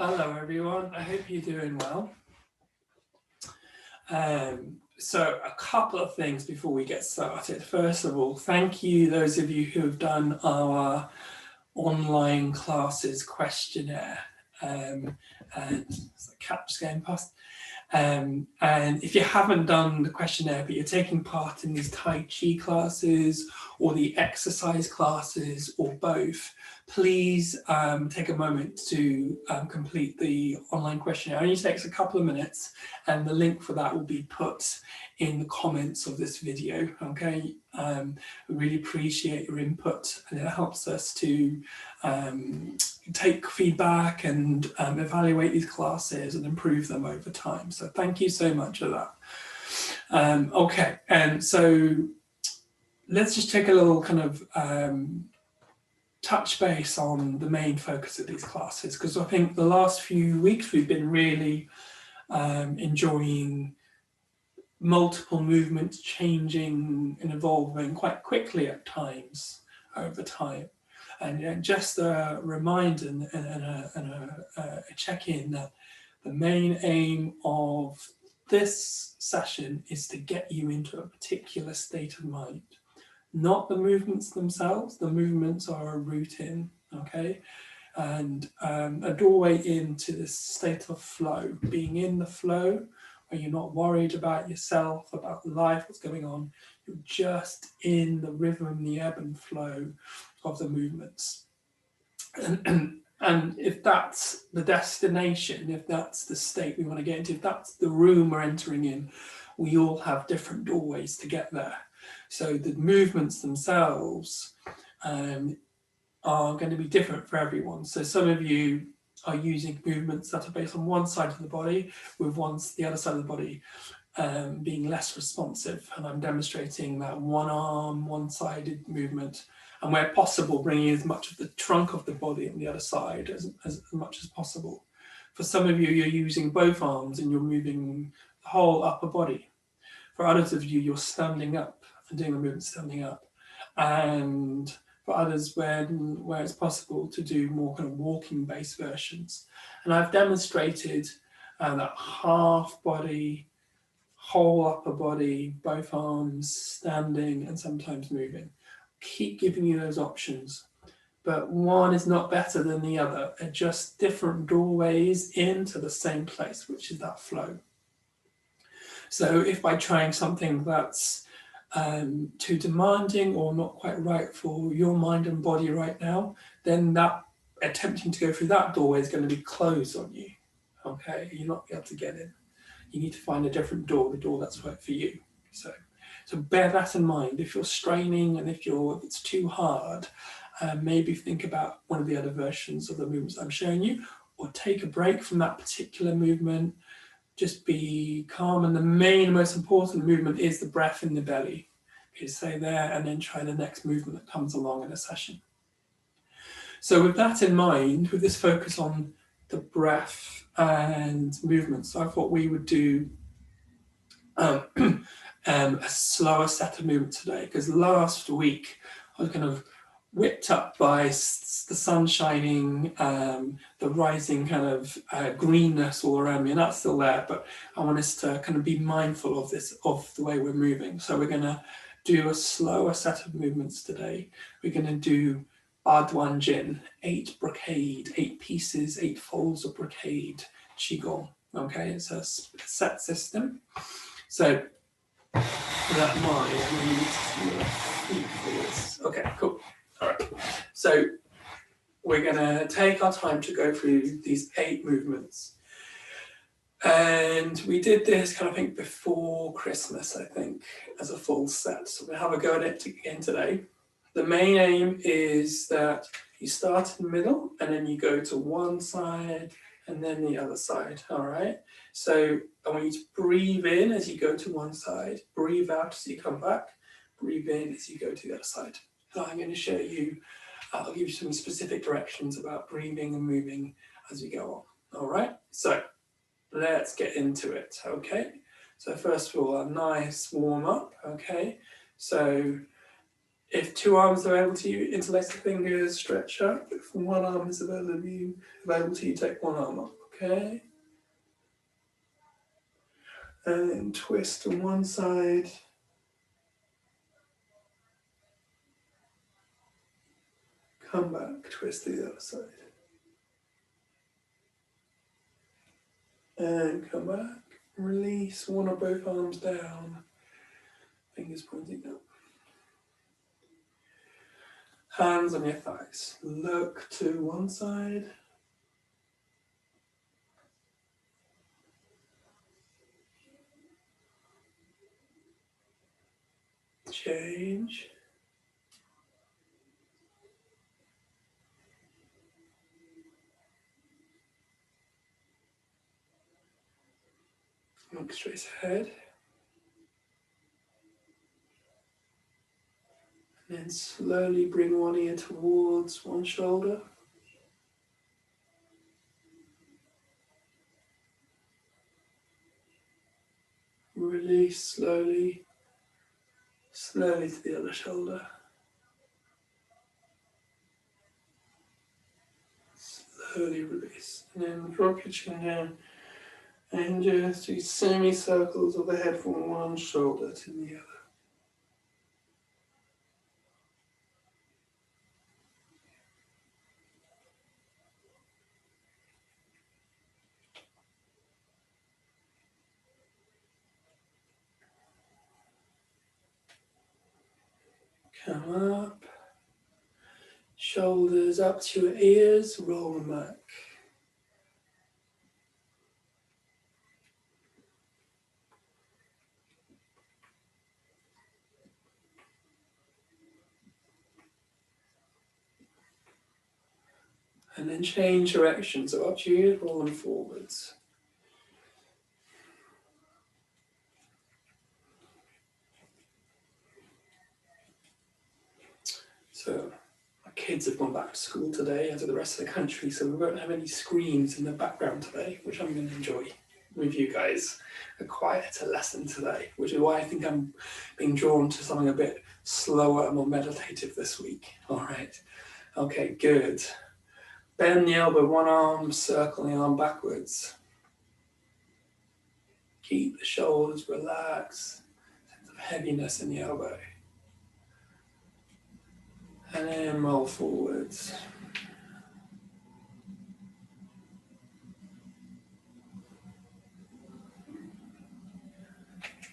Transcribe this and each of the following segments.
Hello everyone, I hope you're doing well. So a couple of things before we get started. First of all, thank you those of you who have done our online classes questionnaire. And it's a cat just going past. And if you haven't done the questionnaire, but you're taking part in these Tai Chi classes or the exercise classes or both, please take a moment to complete the online questionnaire. It only takes a couple of minutes, and the link for that will be put in the comments of this video, okay? We really appreciate your input, and it helps us to take feedback and evaluate these classes and improve them over time. So thank you so much for that. Okay, and so let's just take a little kind of touch base on the main focus of these classes, because I think the last few weeks we've been really enjoying multiple movements changing and evolving quite quickly at times over time. And just a reminder and a check-in that the main aim of this session is to get you into a particular state of mind, not the movements themselves. The movements are a route in, okay? And a doorway into this state of flow, being in the flow, where you're not worried about yourself, about life, what's going on. You're just in the rhythm, the ebb and flow of the movements. And if that's the destination, if that's the state we want to get into, if that's the room we're entering in, we all have different doorways to get there. So the movements themselves are going to be different for everyone. So some of you are using movements that are based on one side of the body, with the other side of the body being less responsive. And I'm demonstrating that one arm, one-sided movement, and where possible, bringing as much of the trunk of the body on the other side as much as possible. For some of you, you're using both arms and you're moving the whole upper body. For others of you, you're standing up and doing the movement standing up. And for others, where it's possible to do more kind of walking-based versions. And I've demonstrated that half body, whole upper body, both arms, standing and sometimes moving. Keep giving you those options, but one is not better than the other. They're just different doorways into the same place, which is that flow. So if by trying something that's too demanding or not quite right for your mind and body right now, then that attempting to go through that doorway is going to be closed on you. Okay, you're not able to get in. You need to find a different door, the door that's right for you. So bear that in mind. If you're straining and if it's too hard, maybe think about one of the other versions of the movements I'm showing you, or take a break from that particular movement. Just be calm. And the most important movement is the breath in the belly. Okay, stay there and then try the next movement that comes along in a session. So with that in mind, with this focus on the breath and movements, I thought we would do a slower set of movement today, because last week I was kind of whipped up by the sun shining, the rising kind of greenness all around me, and that's still there, but I want us to kind of be mindful of the way we're moving. So we're going to do a slower set of movements today. We're going to do Ardwan Jin, 8 brocade, 8 pieces, 8 folds of brocade Qigong. Okay, it's a set system. So with that in mind, we need to do a feet forwards. Okay, cool. All right. So we're going to take our time to go through these 8 movements. And we did this kind of, I think, before Christmas, I think, as a full set. So we'll have a go at it again today. The main aim is that you start in the middle and then you go to one side and then the other side, all right? So I want you to breathe in as you go to one side, breathe out as you come back, breathe in as you go to the other side. And I'm going to show you, I'll give you some specific directions about breathing and moving as we go on, all right? So let's get into it, okay? So first of all, a nice warm up, okay? So If two arms are able to, you interlace the fingers, stretch up. If one arm is available to you, take one arm up, okay? And then twist on one side. Come back, twist to the other side. And come back. Release one or both arms down. Fingers pointing up. Hands on your thighs. Look to one side. Change. Look straight ahead. And then slowly bring one ear towards one shoulder. Release slowly, slowly to the other shoulder. Slowly release. And then drop your chin down and just do semicircles of the head from one shoulder to the other. Come up, shoulders up to your ears, roll them back. And then change direction, so up to your ears, roll them forwards. So, my kids have gone back to school today, as of the rest of the country, so we won't have any screens in the background today, which I'm going to enjoy with you guys. A quieter lesson today, which is why I think I'm being drawn to something a bit slower and more meditative this week. All right. Okay, good. Bend the elbow, one arm, circle the arm backwards. Keep the shoulders relaxed, sense of heaviness in the elbow. And then roll forwards.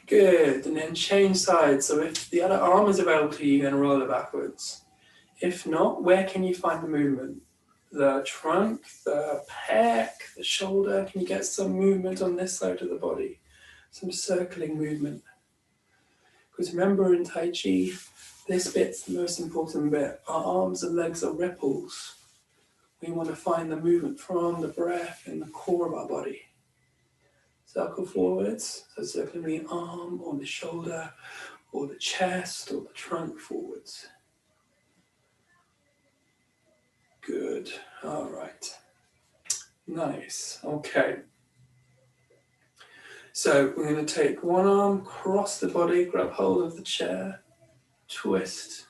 Good, and then change sides. So if the other arm is available to you, you're going to roll it backwards. If not, where can you find the movement? The trunk, the pec, the shoulder. Can you get some movement on this side of the body? Some circling movement. Because remember in Tai Chi, this bit's the most important bit. Our arms and legs are ripples. We want to find the movement from the breath in the core of our body. Circle forwards, so circling the arm or the shoulder or the chest or the trunk forwards. Good, all right. Nice, okay. So we're going to take one arm, cross the body, grab hold of the chair, twist,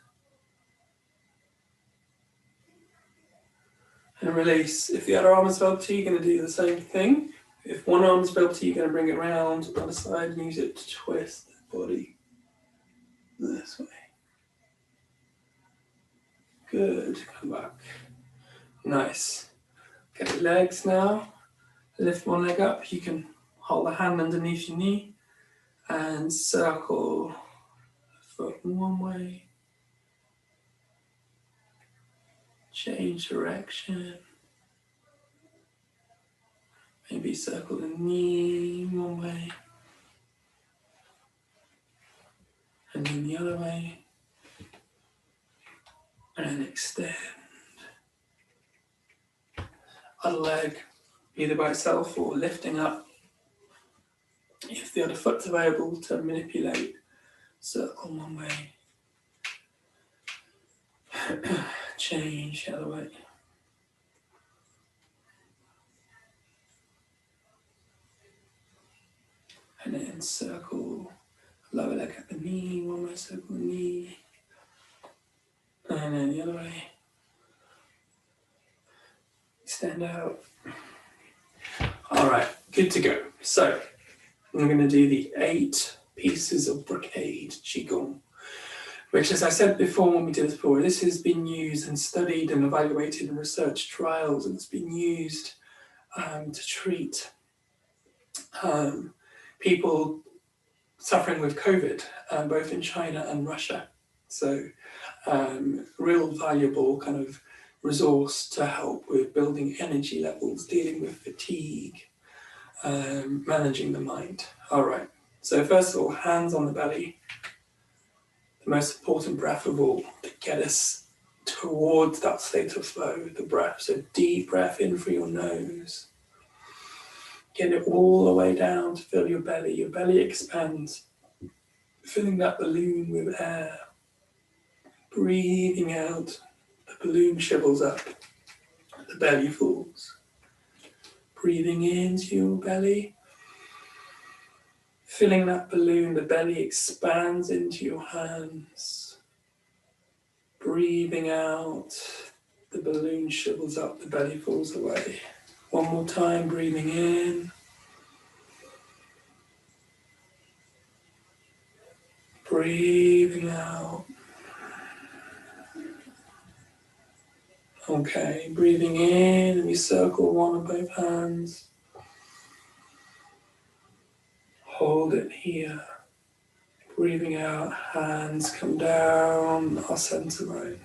and release. If the other arm is available to you, you're going to do the same thing. If one arm is available to you, you're going to bring it around on the side and use it to twist the body this way. Good, come back. Nice. Get the legs now. Lift one leg up. You can hold the hand underneath your knee and circle the foot one way. Change direction. Maybe circle the knee one way and then the other way. And extend. Other leg, either by itself or lifting up. If the other foot's available to manipulate, circle one way. Change the other way. And then circle lower leg at the knee, one way, circle the knee. And then the other way. Extend out. All right, good to go. So I'm going to do the 8 pieces of brocade Qigong, which, as I said before when we did this before, this has been used and studied and evaluated in research trials, and it's been used to treat people suffering with COVID, both in China and Russia. So real valuable kind of resource to help with building energy levels, dealing with fatigue, managing the mind. All right, so first of all, hands on the belly. The most important breath of all to get us towards that state of flow, the breath. So deep breath in through your nose. Get it all the way down to fill your belly. Your belly expands, filling that balloon with air. Breathing out, the balloon shrivels up, the belly falls. Breathing into your belly, filling that balloon, the belly expands into your hands. Breathing out, the balloon shrivels up, the belly falls away. One more time, breathing in. Breathing out. Okay, breathing in, and we circle one of both hands. Hold it here. Breathing out, hands come down our center line.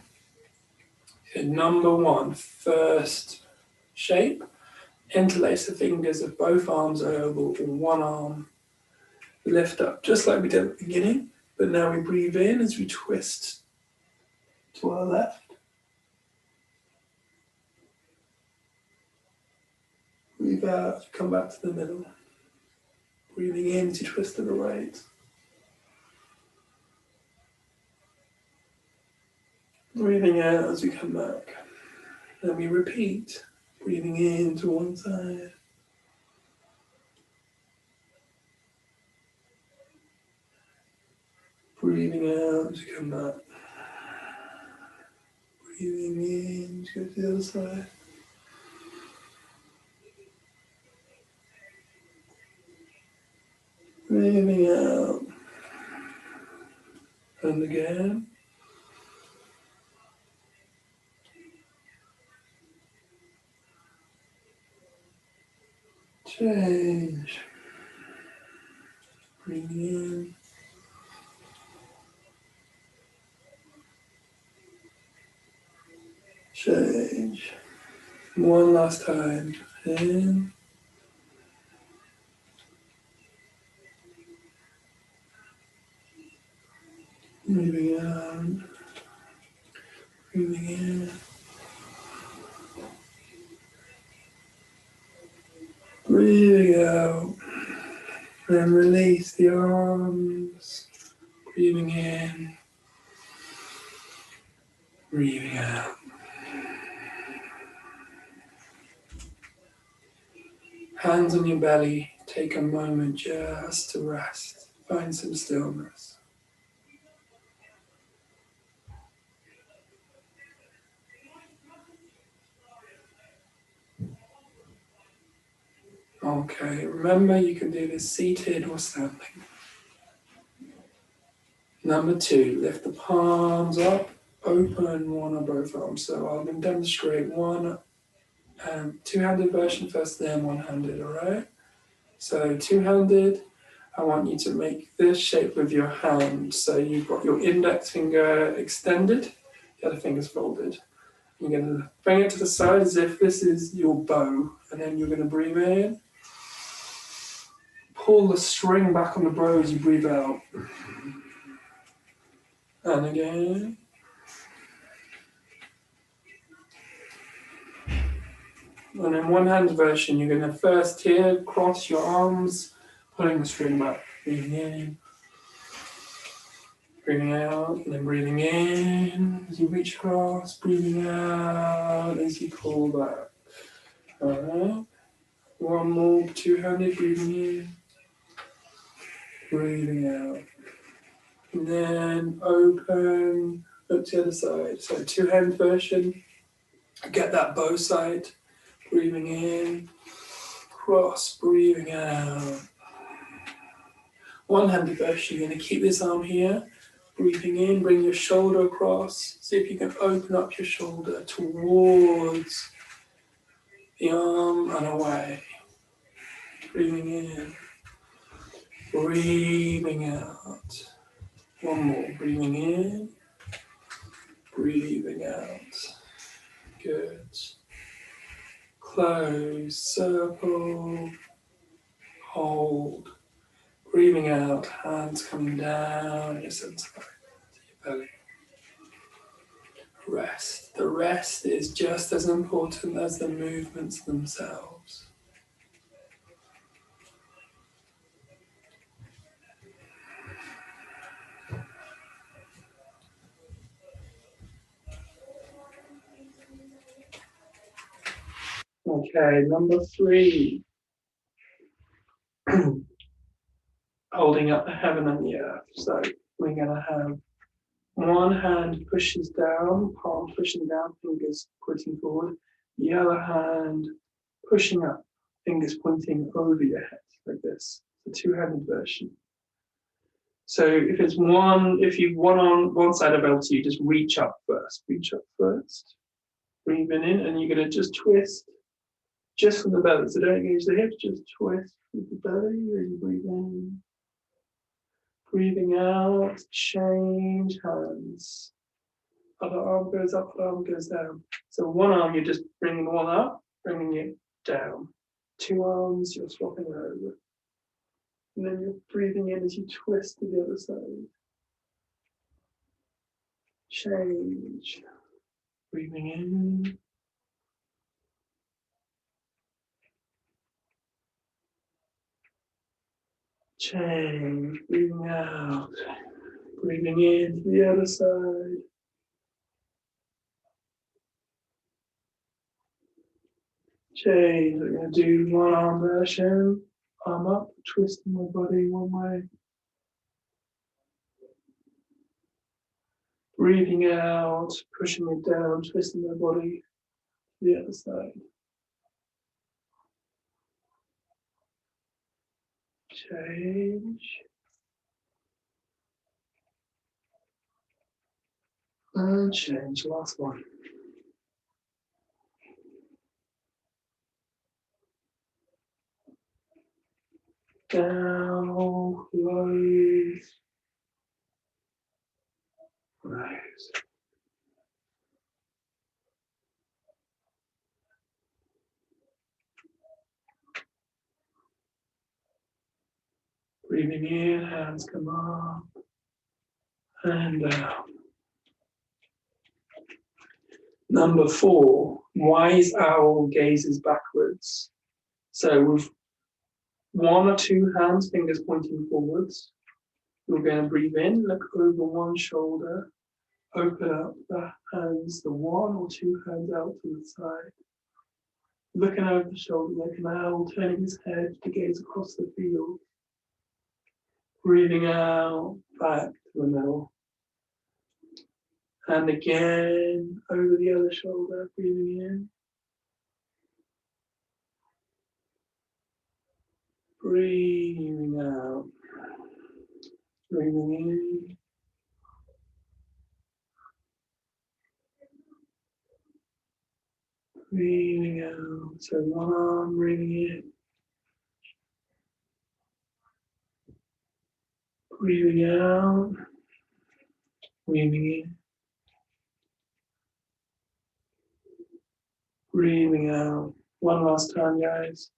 Okay, number 1, first shape. Interlace the fingers of both arms over one arm. Lift up, just like we did at the beginning, but now we breathe in as we twist to our left. Breathe out as we come back to the middle. Breathing in to twist to the right. Breathing out as we come back. Then we repeat. Breathing in to one side. Breathing out as we come back. Breathing in to go to the other side. Breathing out. And again. Change. Breathing in. Change. One last time. In. Breathing out. Breathing in. Breathing out. And release the arms. Breathing in. Breathing out. Hands on your belly. Take a moment just to rest. Find some stillness. Okay, remember you can do this seated or standing. Number 2, lift the palms up, open one or both arms. So I'm going to demonstrate one two-handed version first, then one-handed, all right? So two-handed, I want you to make this shape with your hand. So you've got your index finger extended, the other finger's folded. You're going to bring it to the side as if this is your bow, and then you're going to breathe in. Pull the string back on the bow as you breathe out. And again. And in one-hand version, you're going to first here cross your arms, pulling the string back. Breathing in. Breathing out, and then breathing in as you reach across, breathing out as you pull back. Alright. One more, two-handed, breathing in, breathing out. And then open, Look to the other side. So two-hand version. Get that bow side. Breathing in. Cross. Breathing out. One-handed version. You're going to keep this arm here. Breathing in. Bring your shoulder across. See if you can open up your shoulder towards the arm and away. Breathing in. Breathing out. One more. Breathing in. Breathing out. Good. Close. Circle. Hold. Breathing out. Hands coming down your center line to your belly. Rest. The rest is just as important as the movements themselves. Okay, number 3. Holding up the heaven and the earth. So we're going to have one hand pushes down, palm pushing down, fingers pointing forward. The other hand pushing up, fingers pointing over your head, like this. The two-handed version. So if you've one on one side of LT, just reach up first. Reach up first. Breathing in, and you're going to just twist just from the belly. So don't engage the hips, just twist with the belly. Really breathe in. Breathing out, change hands. Other arm goes up, other arm goes down. So one arm, you're just bringing one up, bringing it down. Two arms, you're swapping over. And then you're breathing in as you twist to the other side. Change. Breathing in. Change. Breathing out. Breathing in to the other side. Change. We're going to do one arm version. Arm up, twisting my body one way. Breathing out, pushing it down, twisting my body to the other side. Change. And change. Last one. Down, close. Rise. Breathing in, hands come up and down. Number 4, wise owl gazes backwards. So with one or two hands, fingers pointing forwards, you're going to breathe in, look over one shoulder, open up the hands, the one or two hands out to the side. Looking over the shoulder like an owl, turning his head to gaze across the field. Breathing out, back to the middle. And again, over the other shoulder, breathing in. Breathing out. Breathing in. Breathing out. So one arm, breathing in. Breathing out. Breathing in. Breathing out. One last time, guys.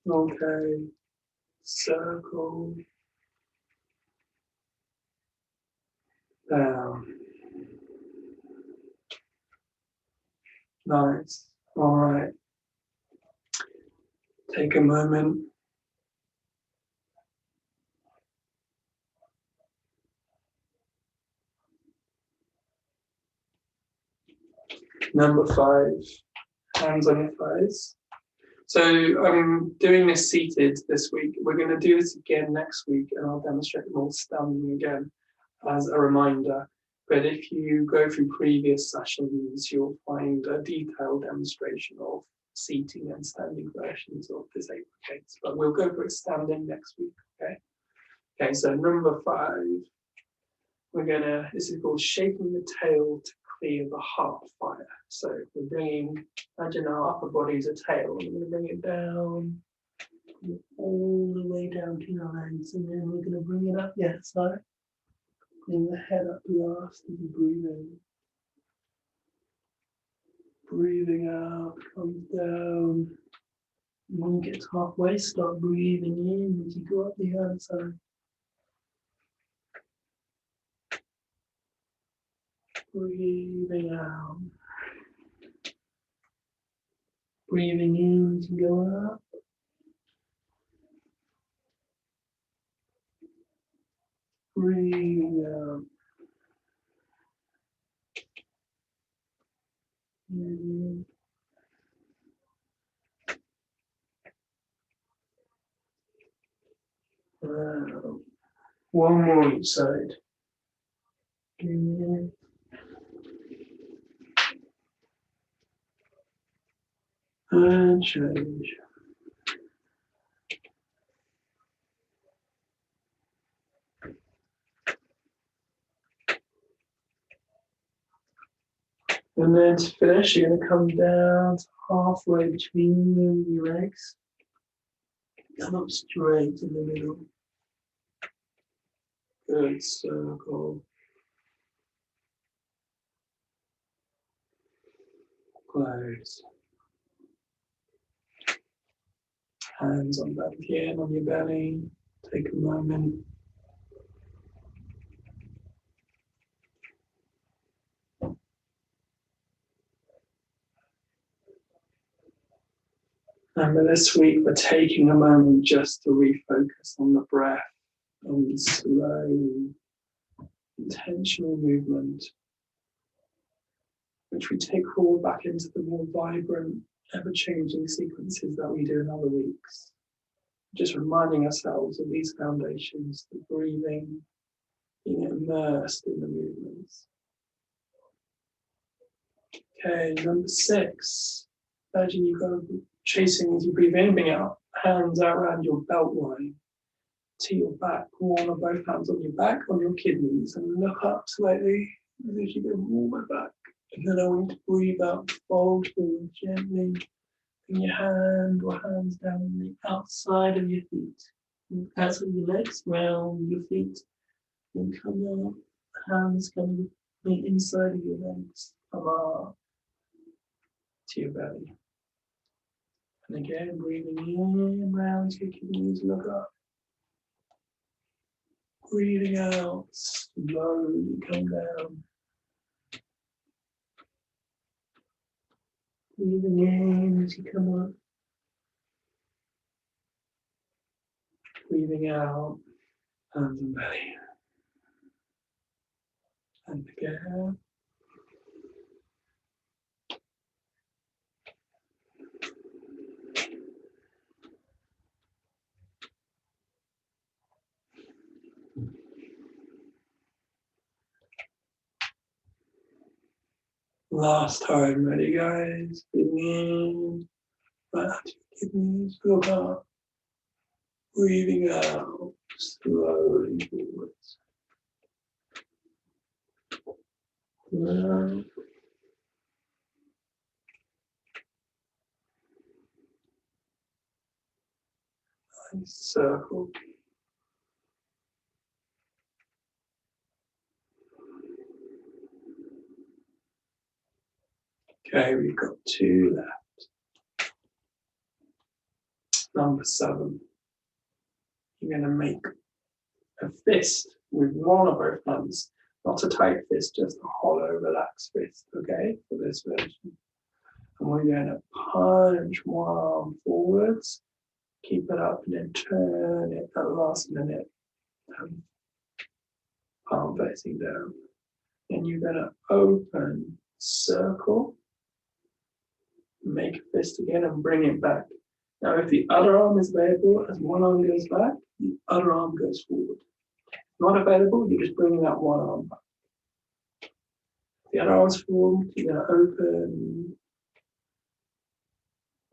Okay. Circle. Down. Nice. All right. Take a moment. Number 5. Hands on your thighs. So I'm doing this seated this week. We're going to do this again next week, and I'll demonstrate them all standing again as a reminder. But if you go through previous sessions, you'll find a detailed demonstration of seating and standing versions of this case. But we'll go for it standing next week, okay? Okay, so number 5, this is called shaking the tail to clear the heart fire. So we're imagine our upper body is a tail, and we're going to bring it down, all the way down to your legs, and then we're going to bring it up, so bring the head up last as you breathe in. Breathing out, comes down. When you get to halfway, start breathing in as you go up the outside. Breathing out. Breathing in as you go up. Breathing out. In. Out. One more each side. In. And change. And then to finish, you're going to come down to halfway between your legs. Come up straight in the middle. Good circle. Close. Hands on back again on your belly. Take a moment. And for this week, we're taking a moment just to refocus on the breath, on slow, intentional movement, which we take forward back into the more vibrant, ever-changing sequences that we do in other weeks. Just reminding ourselves of these foundations, the breathing, being immersed in the movements. Okay, number 6. Imagine you go chasing as you breathe in, bring out hands out around your belt line to your back. One or both hands on your back, on your kidneys, and look up slightly as if you go all the way back. And then I want you to breathe out, fold forward gently. Bring your hand or hands down on the outside of your feet. Outside of your legs, round your feet. And come up, hands come the inside of your legs. Come up to your belly. And again, breathing in, round your kidneys, look up. Breathing out, slowly come down. Breathing in as you come up. Breathing out, hands and belly. And again. Last time, ready guys? Breathing in, back to your kidneys, look up. Breathing out, slowly forwards. Now, nice circle. Okay, we've got 2 left. Number 7. You're going to make a fist with one or both hands. Not a tight fist, just a hollow, relaxed fist, okay, for this version. And we're going to punch one arm forwards, keep it up, and then turn it at the last minute. Palm facing down. And you're going to open, circle, make a fist again, and bring it back. Now, if the other arm is available, as one arm goes back, the other arm goes forward. Not available, you're just bringing that one arm back. The other arm's formed, you're going to open,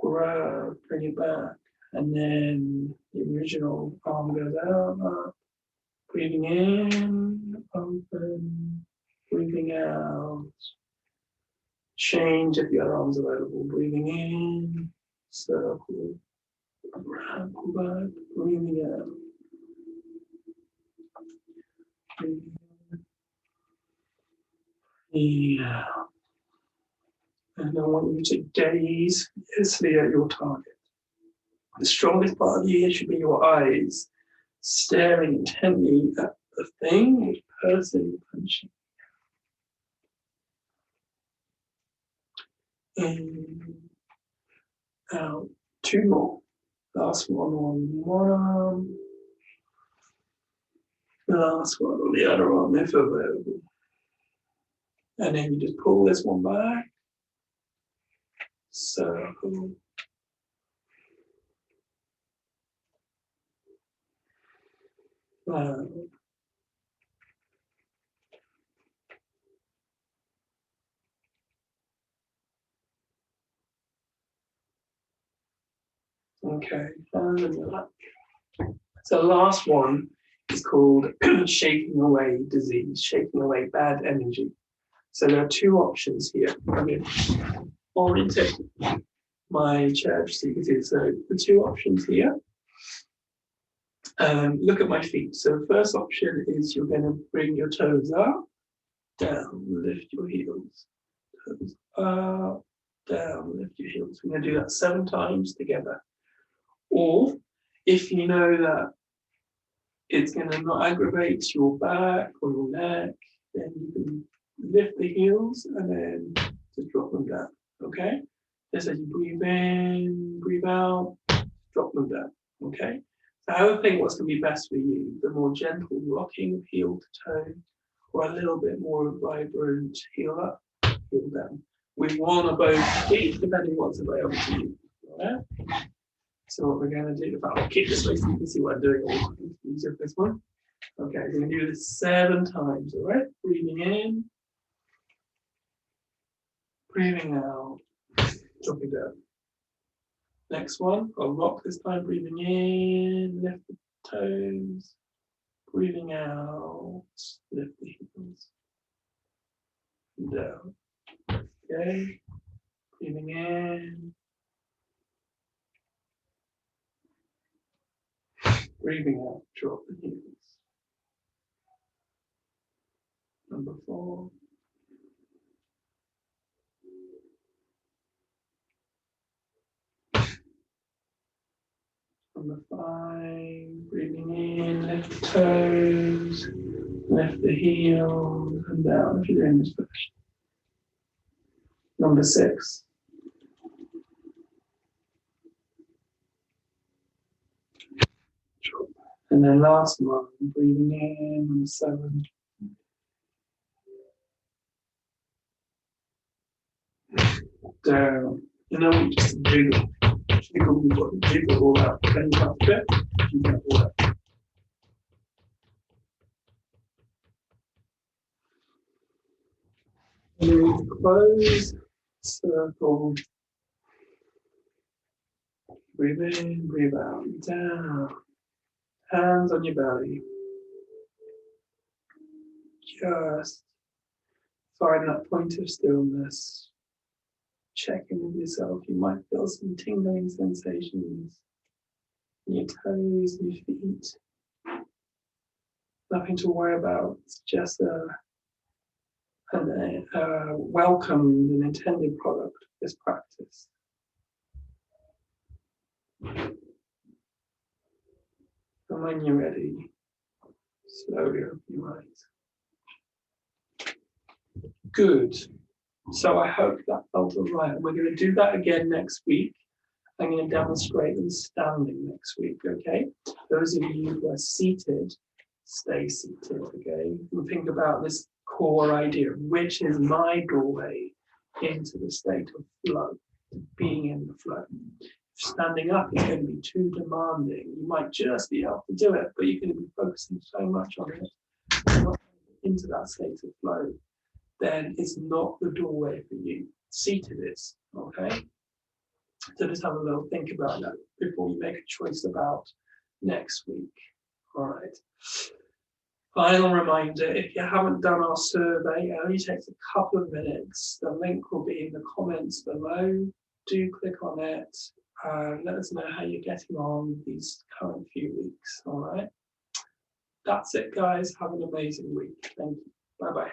grab, bring it back, and then the original arm goes out, up, breathing in, open, breathing out. Change if the other arm's available, breathing in, circle, grab, pull back, breathing out. Breathing in. Yeah. And I want you to gaze fiercely at your target. The strongest part of you here should be your eyes, staring intently at the thing or person you're punching. In, out, two more. Last one on one arm. Last one on the other arm if available. And then you just pull this one back. Circle. Round. Okay. So the last one is called shaking away disease, shaking away bad energy. So there are two options here. I'm going to orientate my chair so you can see. So the two options here. Look at my feet. So the first option is you're going to bring your toes up, down, lift your heels. Toes up, down, lift your heels. We're going to do that 7 times together. Or if you know that it's going to not aggravate your back or your neck, then you can lift the heels and then just drop them down. Okay? Just as you breathe in, breathe out, drop them down. Okay? So have a think what's going to be best for you. The more gentle rocking of heel to toe, or a little bit more vibrant heel up, heel down. With one or both feet, depending what's available to you. All right? So what we're going to do, if I'll kick this way so you can see what I'm doing, it's easier for this one. Okay, we're going to do this 7 times, all right? Breathing in, breathing out, dropping down. Next one, I'll rock this time, breathing in, lift the toes, breathing out, lift the heels, and down. Okay, breathing in, breathing out, drop the heels. Number 4. Number 5, breathing in, lift the toes, lift the heels, and down if you're in this position. Number 6. And then last one, breathing in, number 7. Down. You know, just jiggle. Jiggle all out. Then you have to fit. You get all out. And then you close, circle. Breathe in, breathe out. Down. Hands on your belly. Just find that point of stillness. Check in with yourself. You might feel some tingling sensations in your toes and your feet. Nothing to worry about. It's just a welcomed and intended product of this practice. And when you're ready, slowly open your eyes. Good. So I hope that felt all right. We're going to do that again next week. I'm going to demonstrate them standing next week, okay? Those of you who are seated, stay seated, okay? And think about this core idea, which is my doorway into the state of flow, being in the flow. Standing up is going to be too demanding. You might just be able to do it, but you're going to be focusing so much on it, not into that state of flow, then it's not the doorway for you. Seated is, okay? So just have a little think about that before you make a choice about next week. All right. Final reminder, if you haven't done our survey, it only takes a couple of minutes. The link will be in the comments below. Do click on it and let us know how you're getting on these current few weeks. All right. That's it, guys. Have an amazing week. Thank you. Bye-bye.